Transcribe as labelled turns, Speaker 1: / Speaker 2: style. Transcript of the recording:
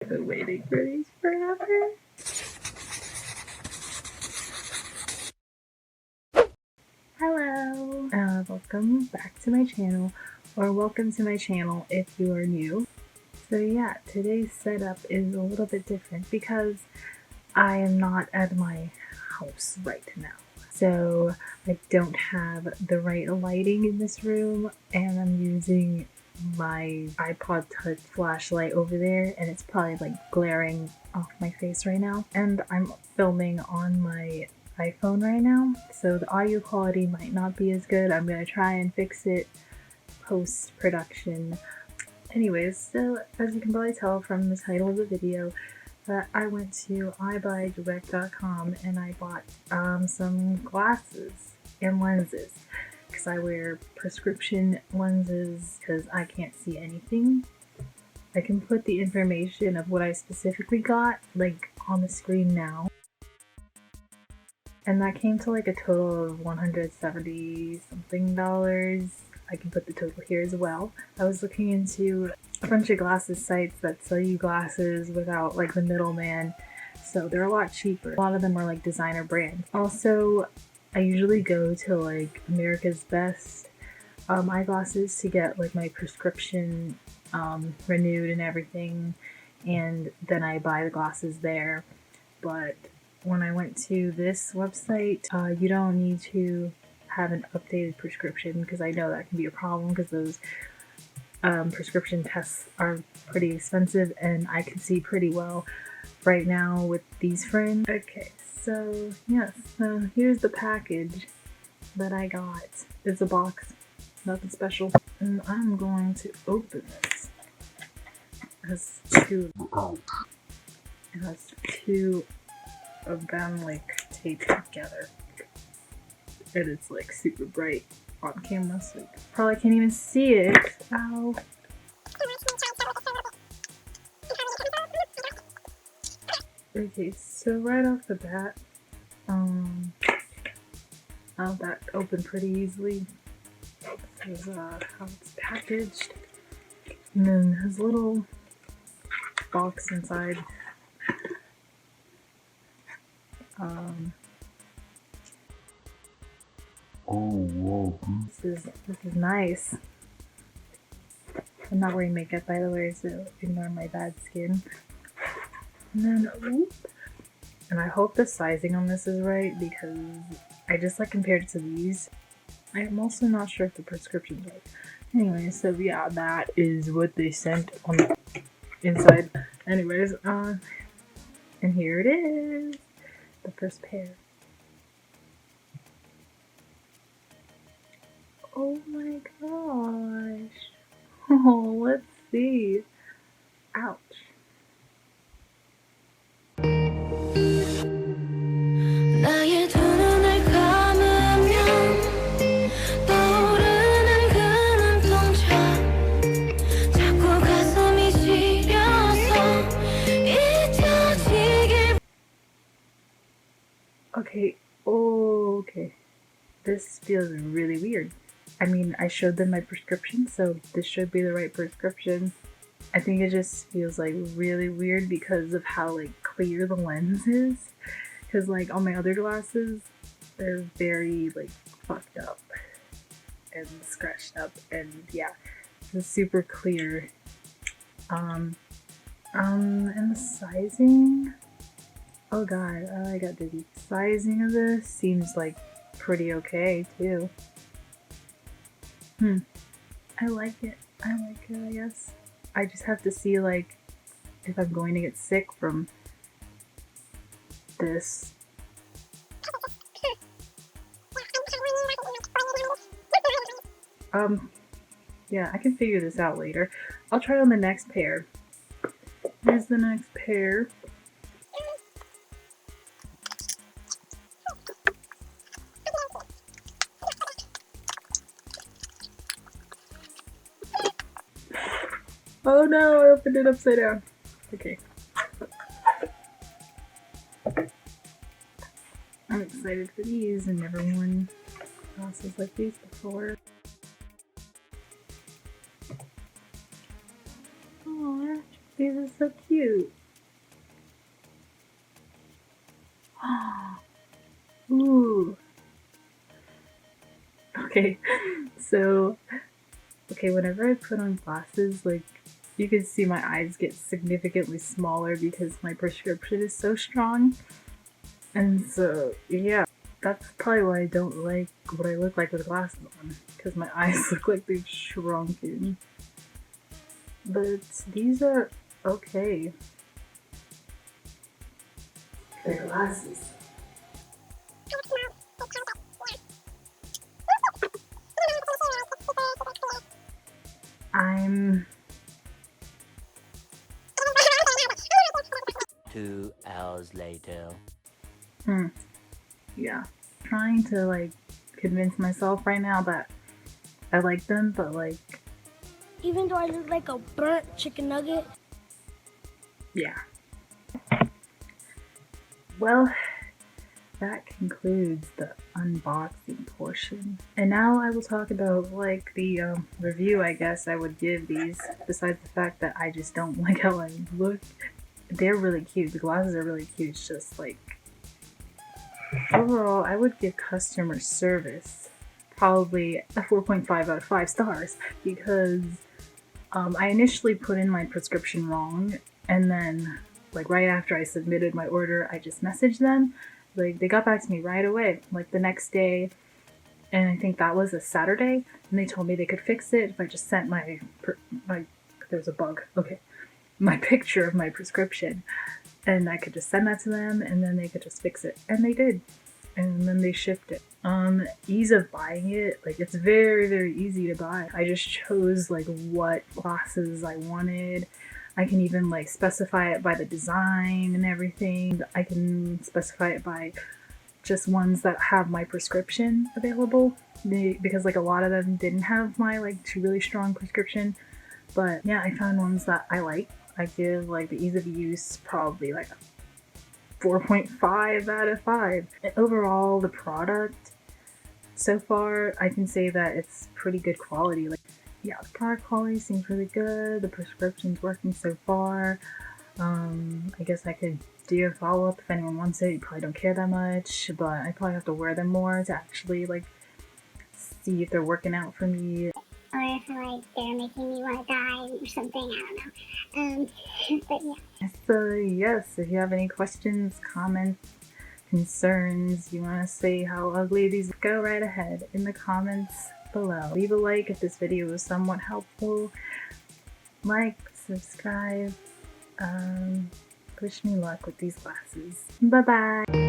Speaker 1: I've been waiting for these forever. Hello! Welcome back to my channel, or welcome to my channel if you are new. So yeah, today's setup is a little bit different because I am not at my house right now. So I don't have the right lighting in this room, and I'm using my iPod Touch flashlight over there, and it's probably like glaring off my face right now. And I'm filming on my iPhone right now, so the audio quality might not be as good. I'm gonna try and fix it post-production. Anyways, so as you can probably tell from the title of the video, I went to EyeBuyDirect.com and I bought some glasses and lenses because I wear prescription lenses because I can't see anything. I can put the information of what I specifically got like on the screen now. And that came to like a total of $170 something. I can put the total here as well. I was looking into a bunch of glasses sites that sell you glasses without like the middleman, so they're a lot cheaper. A lot of them are like designer brands. Also, I usually go to like America's Best eyeglasses to get like my prescription renewed and everything, and then I buy the glasses there. But when I went to this website, you don't need to have an updated prescription, because I know that can be a problem because those prescription tests are pretty expensive and I can see pretty well right now with these frames. Okay, so yes, here's the package that I got. It's a box, nothing special. And I'm going to open this. It has two of them like taped together. And it's like super bright on camera, so you probably can't even see it. Ow. Okay, so right off the bat, that opened pretty easily. This is how it's packaged. And then has a little box inside. Oh, whoa. This is nice. I'm not wearing makeup, by the way, so ignore my bad skin. And then, whoop. And I hope the sizing on this is right because I just like compared it to these. I'm also not sure if the prescription's right. Anyway, so yeah, that is what they sent on the inside. Anyways, and here it is, the first pair. Oh my gosh. Oh, let's see. Ouch. Okay. This feels really weird. I mean, I showed them my prescription, so this should be the right prescription. I think it just feels like really weird because of how like clear the lens is. Because like on my other glasses, they're very like fucked up and scratched up, and yeah, it's super clear. And the sizing, oh god, I got dizzy. Sizing of this seems like pretty okay too. I like it, I guess. I just have to see like if I'm going to get sick from this. Yeah, I can figure this out later. I'll try on the next pair. Here's the next pair. Oh no, I opened it upside down. Okay. I'm excited for these. I've never worn glasses like these before. Oh, these are so cute. Ooh. Okay, so, whenever I put on glasses, like, you can see my eyes get significantly smaller because my prescription is so strong. And so, yeah, that's probably why I don't like what I look like with glasses on, because my eyes look like they've shrunken. But these are okay. They're glasses. I'm
Speaker 2: 2 hours later.
Speaker 1: Yeah, trying to like convince myself right now that I like them, but like,
Speaker 3: even though I look like a burnt chicken nugget.
Speaker 1: yeah. Well, that concludes the unboxing portion. And now I will talk about like the review I guess I would give these, besides the fact that I just don't like how I look. They're really cute. The glasses are really cute. It's just like, overall, I would give customer service probably a 4.5 out of 5 stars because I initially put in my prescription wrong, and then like right after I submitted my order, I just messaged them. Like, they got back to me right away, like the next day, and I think that was a Saturday, and they told me they could fix it if I just sent my there's a bug. Okay, my picture of my prescription, and I could just send that to them, and then they could just fix it, and they did, and then they shipped it. Ease of buying it, like, it's very, very easy to buy. I just chose like what glasses I wanted. I can even like specify it by the design and everything. I can specify it by just ones that have my prescription available, because like a lot of them didn't have my like really strong prescription. But yeah, I found ones that I like. I give like the ease of use probably like a 4.5 out of 5. And overall, the product so far, I can say that it's pretty good quality. Like, yeah, the product quality seems really good. The prescription's working so far. I guess I could do a follow-up if anyone wants it. You probably don't care that much, but I probably have to wear them more to actually like see if they're working out for me.
Speaker 4: Or if like they're making me want to die or something, I don't know. But yeah.
Speaker 1: So yes, if you have any questions, comments, concerns, you want to say how ugly these, go right ahead in the comments below. Leave a like if this video was somewhat helpful. Like, subscribe. Wish me luck with these glasses. Bye bye.